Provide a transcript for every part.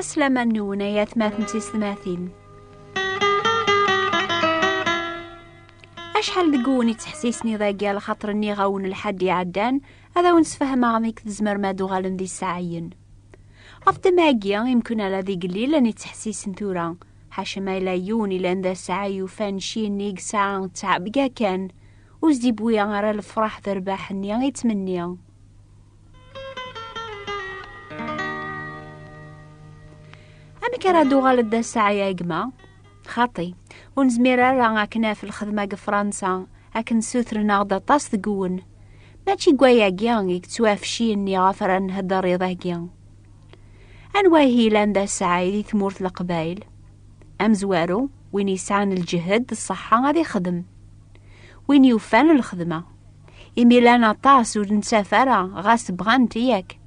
تسلم النونيات ماثنتي ثماثين. أشحال دقوني تحسيسني ذاقي على خاطر اني غاون الحد يعدان هذا ونسفهم عميك تزمر ما دو غالم ذي الساعين أفضل ماقيا يمكن على ذي قليل أني تحسيس نتورا حاشا ما يلايوني لأن ذا ساعة يوفان شينيق ساعة تعبقا كان وزدي بويا غير الفرح ذرباح اني يتمنيا. أمي كرادو غالد ذا الساعة يا إقما خاطي ونزميرا راه كنا في الخدمة كفرنسا أكن سوثرنا غدا طاس ذقون ماشي قوايا قيان يكتوافشي اني غافرا نهدر يضاقيان أنواهي لان ذا الساعة ذي ثمورت القبايل أم زوارو وين يسعان الجهد الصحة غادي خدم وين يوفان الخدمة إميلانا طاس ونسافرا غاس بغانت ياك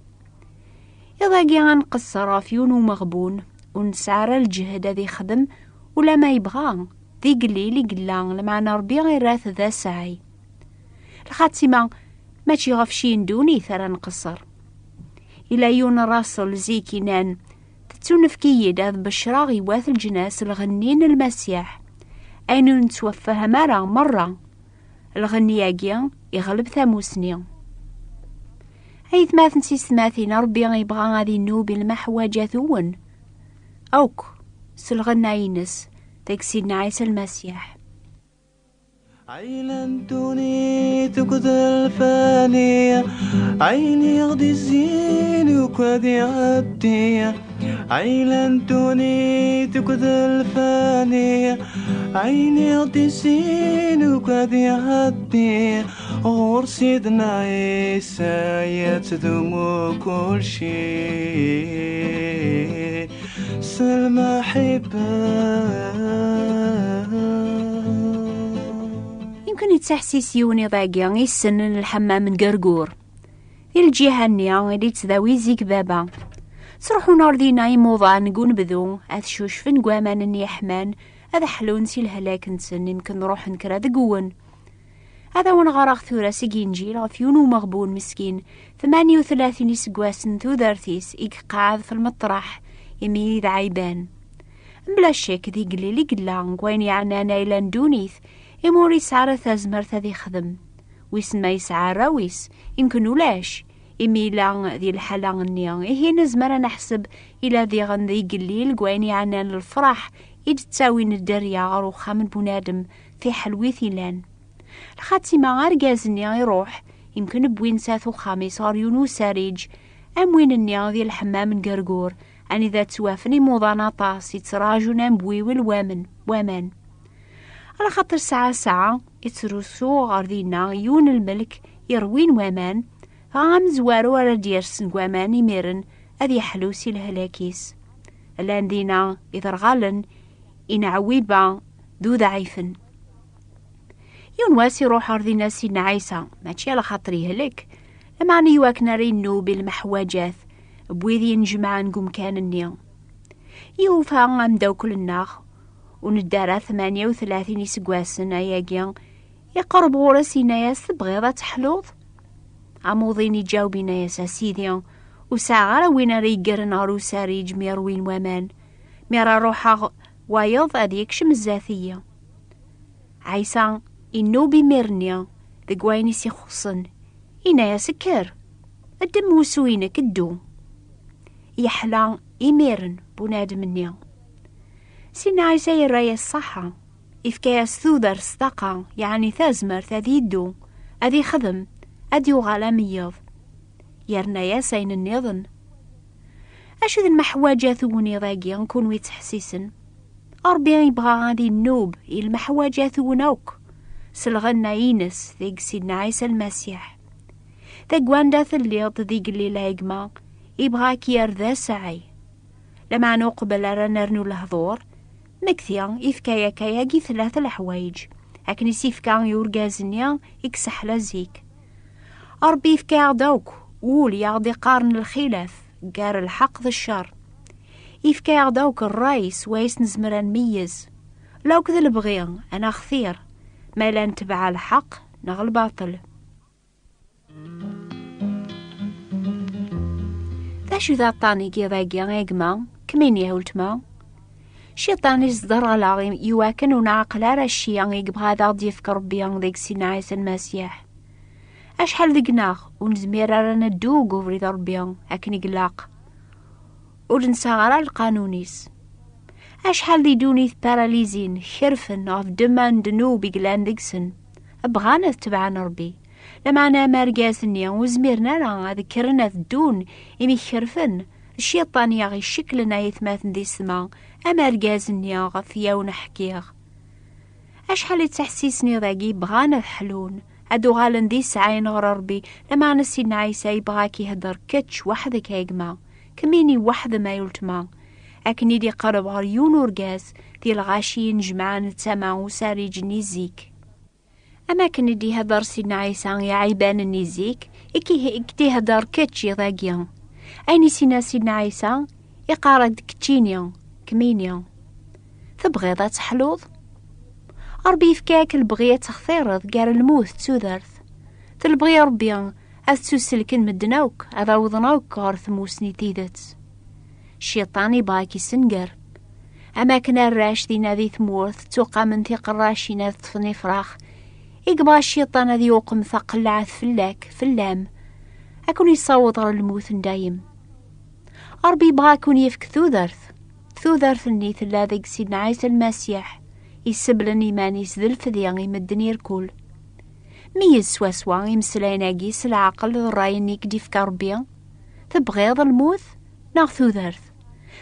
يضاقي غنقصر فيون ومغبون ونسعر الجهد ذي خدم ولا ما يبغى ذي قليلي قلان لمعنا ربي غير راث ذا ساعي الخاتمة ماشي غفشين دوني ثرى نقصر إلا يون راسل زيكي نان تتونفكي داذ بشرا غيواث الجناس الغنين المسيح أين نتوفاها مرة الغنياقيا يغلب ثاموسني هيث ما ثنتي ثماثين ربي غيبغى غادي نوب المحواجة ثون أوك سلغناينس تاك سيدنا عيسى المسيح. عيلنتوني تكذ الفانية عيني غدي الزين وكذي عدية عيلنتوني تكذ الفانية عيني غدي الزين وكذي عدية غور سيدنا عيسى يتذم كل شيء سلمى يمكن يتحسيس يوني ضاقيا يسنن الحمام من قرقور الجهة النيا اللي تذاوي زيك بابا تروحو نار دينا يموضا نقون بذو أثشوش فن قوامان اني حمان هذا حلون سي الهلاك نسن يمكن نروح نكرا ذقون هذا ونغراغ ثورة سيجينجي غفيون ومغبون مسكين 38 سقواسن ثو ذارثيس إقاعد في المطرح يمي ذا عيبان بلا شك ذي قليلي قلان قوين يعني نايلان دونيث يموري سعر ثازمر ذي خدم ويسما يسعى راويس يمكن ولاش إميلا ذي الحالة النيا هي نزمر نحسب إلى ذي غنذي قليل قوين يعني الفرح يتساوي الدريا غروخة من بنادم في حلويثي لان الخاتمة غارقازني يروح يمكن بوين ساثو خامس غاريونو ساريج أم وين النيا ذي الحمام من قرقور أني ذا توافني موضانا طاس يتراجونا بوي وامان على خاطر ساعة يتروسو غاردينا يون الملك يروين وامان غام زوارو على ديرسن وامان يميرن أذي حلوسي الهلاكيس الان دينا إذرغالن إن عويبا ذو ضعيفن يون واسي روح أرضينا سيدنا عيسى ماشي على خاطر يهلك لما عني واكنا رينو بالمحواجات بويذي نجمع نقوم كان النيا يوفا غامداو كل الناخ وندارا 38 سقواسن أياقيا يقرب غورسينا ياس بغيضة تحلوض عموضيني جاوبينا ياس سيديا وساعة غير وين ريقر نارو ساريج ميروين وامان ميرا روحا وايض أديك شمزاثية عيسى إنو بميرنيا ذقويني سيخصن إنا يا سكر الدم وسوينك الدو يحلى إميرن بنادم النيا سينا عيسى يرايا الصحة إفكاس ثودر صدقة يعني ثازمر ثذيدو أذي خدم أديو غالاميض يرنا يا سين النظن أشذ المحواجة ثوني ضاقيا نكون ويتحسيسن أربيان يبغى غادي النوب المحواجة ثونوك سلغنا ينس ذيق سيدنا عيسى المسيح ذيق واندا ثليض ذيق اللي لايقما يبغاك يرذا سعي لما نقبل رنرنو الهضور مكثيا يفكايا كياقي 3 الحوايج لكن يسيفكا يورقازنيا يكسح لزيك أربي يفكا دوك وول يغضي قارن الخلاف قار الحق ذا الشر يفكا يغدوك الرايس ويس نزمران ميز لو كذا البغيان أنا خثير ما لا نتبع الحق نغل باطل ذا شو ذا طاني كي ذاقيا غيقما كمين يهولتما شيطان يصدر على يواكن ونعقل على الشيء يقبغ هذا غادي يفكر بيان ديك سيدنا عيسى المسيح أشحال ذقناغ ونزمير رانا ندوق وفريد ربيان هاكن يقلاق وننسى غرا القانونيس أشحال دي دوني باراليزين خرفن غف دمان دنو بيقلان ديكسن أبغانا تبعان ربي لما أنا مارقاسني وزميرنا راه ذكرنا الدون إمي خرفن الشيطان ياغي شكلنا يثماثن دي السما أما رقازني غفيا ونحكيغ أشحال يتحسيسني ذاقي بغانا الحلون هادو غالن دي سعين غير ربي لما نسينا عيسى يبغاك يهدر كتش وحدك هيقما كميني وحده ما يلتما أكني دي قرب غريون ورقاس دي الغاشيين جمعان التما وساري جنيزيك أما كني دي هدر سيدنا عيسى يا عيبان النيزيك إكتي هدر كتش يضاقيا أيني سيدنا عيسى يقارد كتشينيا كمينيا تبغيض تحلوض ربي فكاك البغية تخثيرض قار الموت تودرث تلبغي ربي أثسوسلكن مدناوك هذا وضناوك غارث موسني تيدت الشيطان يبغاك يسنقر أما كنا الراش دينا ذي ثمورث توقع من ثيق الراشينا تفني فراخ يقبغى الشيطان ذي يوقم ثقل عاث فلاك فلام أكون يصوت غير الموت دايم ربي يبغاكون يفك ثوذرث النيث اللاذق سيدنا عيسى المسيح يسبلن إيمانيس ذي الفذيان يمدني الكل ميز سواسوا يمسلايناقيس العقل الرايني كدي في كربيا تبغيض الموث ناغ ثوذرث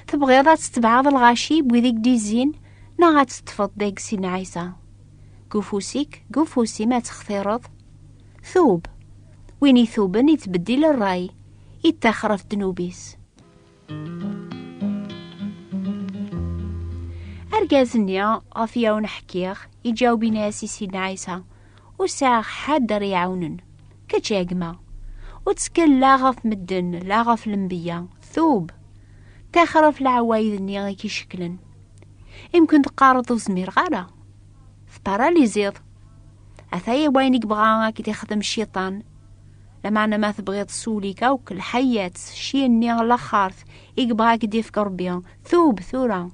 تبغيض تتبعض الغاشيب وذيك دي زين ناغ تتفض ديك سيدنا عيسى قوفوسي ما تخثيرض ثوب وين يثوبن يتبدل الراي يتخرف دنوبيس أرقازني غفيا ونحكيخ يجاوبي ناسي سيدنا عيسى وساغ حادر يعاونن كتشاقما وتسكن لا غف مدن لا غف الانبياء ثوب تخرف العوايد نيغي كي شكلن يمكن تقارض وزمير غالا في باراليزيض أثايا وينك بغاها كي تخدم الشيطان لما أنا ما تبغي تسولي كوك الحياة شي النيغ لاخارث يقبغاك ديفكر بيان ثوب ثورا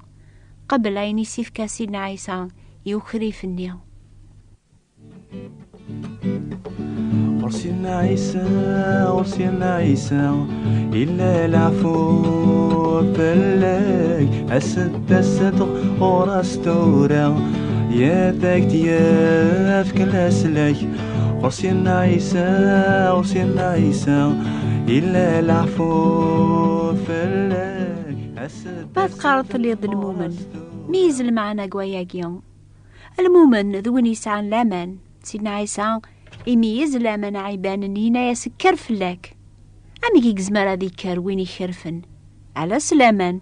قبل أين يسيف كاسيدنا عيسى يوخري في النيا ورسلنا عيسى إلا العفو فلاك أسد ورستورا يا ذاك دياف كل سلاك ورسلنا عيسى إلا العفو فلاك ما تقارض اليد المؤمن ميز المعنى قوياقيا المؤمن ذو يسعى لامان سيدنا عيسى يميز لامان عيبان نينا يسكر فلاك أمي كي قزمر هذي كار وين يخرفن على سلامان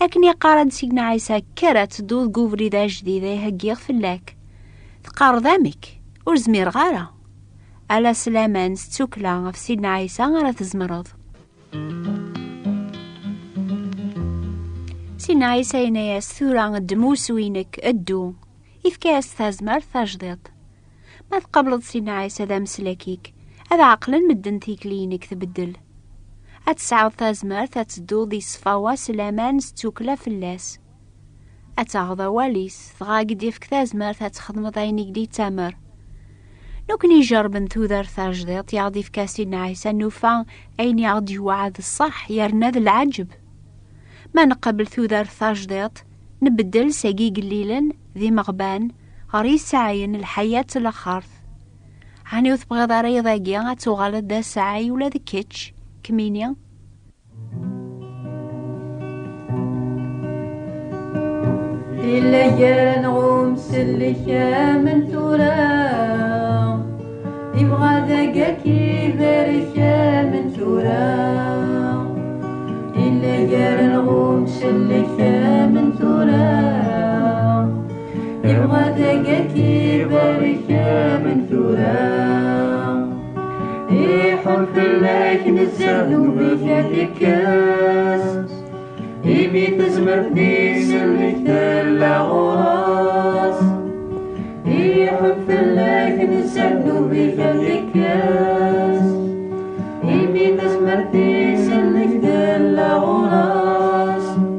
لكن يقارد سيدنا عيسى كرات دوض قوفري ذا جديدة يهقيغ فلاك تقارض أمك ورزمير غارة على سلامان ستوكلا في سيدنا عيسى غارة تزمرض سيدنا عيسى يناياس ثورا الدموس وينك الدو يفكاس تازمر تاجديط ما تقبلت سيدنا عيسى ذا مسلاكيك هذا عقلا مدن تيكلينك تبدل أتسعود تازمر تتدو ذي صفاوة سلامان ستوكلا فلاس أتغضى واليس تغاقد يفك تازمر تتخدم ضاينيك دي تامر نوكن يجربن ثوذر تاجديط يغضي فكا سيدنا عيسى نوفا أين يغضي وعد الصح يرنا ذا العجب ما نقبل ثوذر تاجديط نبدل ساقي قليلا ذي مغبان غري سعين الحياة الأخرث هاني وثبغي ضاري ضاقيا تغالد دا سعي ولا ذي كيتش كمينيا إلا جان غوم سلكا من ثورا يبغى ذاقاكي ذاركا من ثورا إلا جان غوم سلكا من ثورا يبغى ذاقاكي ذاركا من ثورا يحب لك نزهدو بك في كاس يبي تزمرني سلك تلا غراس يحب لك نزهدو بك في كاس يبي تزمرني سلك تلا غراس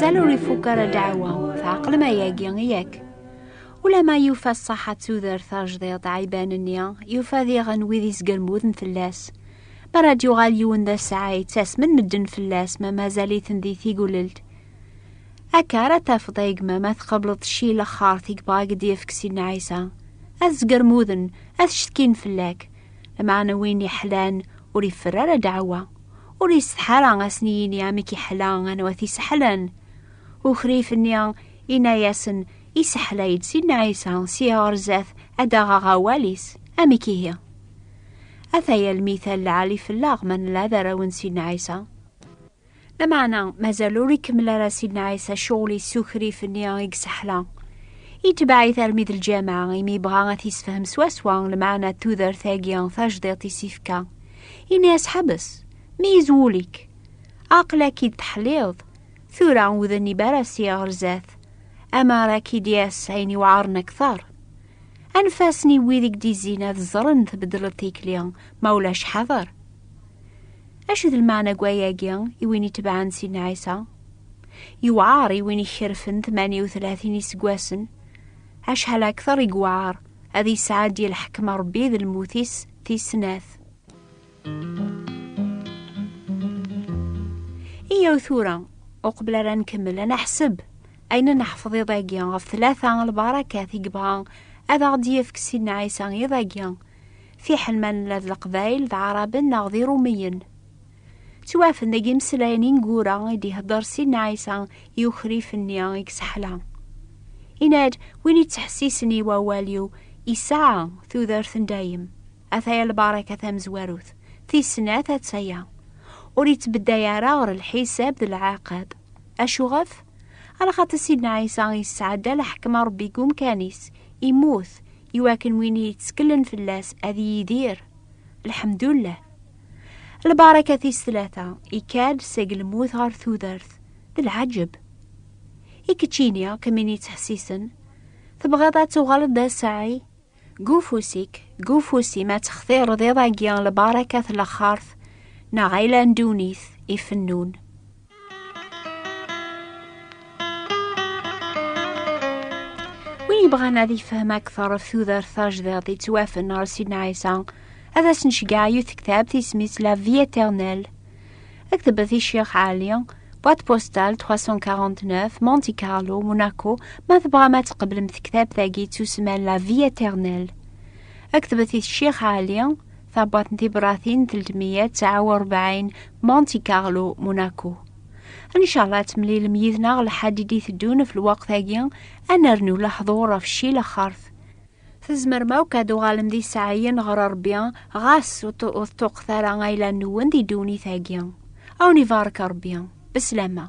مازال ريفوكر دعوة فعقل ما ياقي ياك ولا ما يوفى الصحة تودر ثاجديط عيبان النيا يوفى ذي غنوي ذي سقرموذن فلاس براد يغال يون ذا ساعي تاس من مدن فلاس ما مازاليثن ذي ثيقوللت أكارا تافضيق ما تقبلت شي لخار ثيق ديفك سيدنا عيسى أذ شتكين فلاك لما وين يحلان وري فرارة دعوة وري سحران أسنين يامكي حلان أنا وثي سحلان وخريف النيان إنا ياسن يسحلايد سيدنا عيسى سيار زاث أداغا غواليس أميكي هي أثايا المثال العالي في اللاغ من لا ذراون سيدنا عيسى لمعنا مازالو ريكمل را سيدنا عيسى شغلي سوخري في النيا يكسحلا يتبعي تلميذ الجامعة يمي بغا تيسفهم سواسوان لمعنا توذر ثاقيان ثاجديطي سيفكا يناس حبس ميزوليك عقلا كي تحليض ثورا وذني براسي غرزاث أما راكي دياس عيني وعارنا كثار أنفاسني ويدك دي زينة الزرن تبدلتيك ليان مولاش حذر أشد المعنى قواياقيان يويني تبعان سيدنا عيسى يوعاري ويني خرفن 38 سقواسن عش هلا أكثر يقوعار هذي ساعة ديال الحكمة ربي ذي الموثيس تيسناث إيا ثورة وقبل را نكمل أنا أحسب أين نحفظ يضاقيان غف 3 البركات يقبغان أذا غدي يفك سيدنا عيسى يضاقيان في حلمان لذ القبايل ذا عرب ناغذي روميين توافن داقي مسلاينين قورا يدي هدر سيدنا عيسى يخري في النيا يكسحلا إناد وين يتحسيسني وواليو إساعة ثوذرثن دايم أثايا البركة مزواروث في سنة تسيا وريت بدايا راغر الحساب ذي العقاب أشغف على خاطر سيدنا عيسى يسعد لحكم ربي قوم كانيس يموث يواكن وين يتسكلن في اللاس أذي يدير الحمد لله البركة في 3 إكاد سجل موث غار ثوذرث العجب إكتشينيا كميني تحسيسن تبغى تغلط دا ساعي قوفوسي ما تختير ذي ضاقيان البركة الأخارث نغيلان دونيث إفنون وين يبغى نادي فهم أكثر ثوذرث ذي توافن نار سيدنا عيسى هذا سنشقع يوث كتاب تسميت لا في إترنيل اكتب في الشيخ عالية بوات بوستال 349 مونتي كارلو موناكو ما تبغى ما تقبل مثل كتاب ثاقي تسمى لا في إترنيل اكتب في الشيخ عالية ثابات نتبراثين 349 مونتي كارلو موناكو ان شاء الله تمليل ميزنا لحد دي ثدون في الوقت ثاقي انا رنو لحظورة في الشي لخارث تزمر موكادو غالم دي ساعين غرار بيان غاس وطوق ثارا غايلا نوان دي دوني ثاقيان او نيفارك ربيان بسلامة